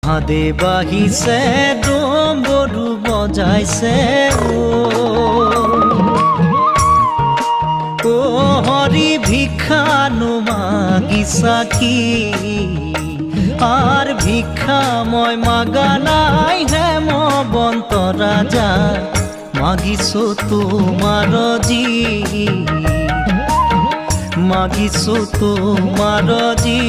হাদে বাহিছে ডম্বৰু বজাইছে ও হরি ভিক্ষানো মাগিছা কি আর ভিক্ষা মই মাগা নাই হেমবন্ত রাজা মাগিছো তোমার জি মাগিছো তোমার জি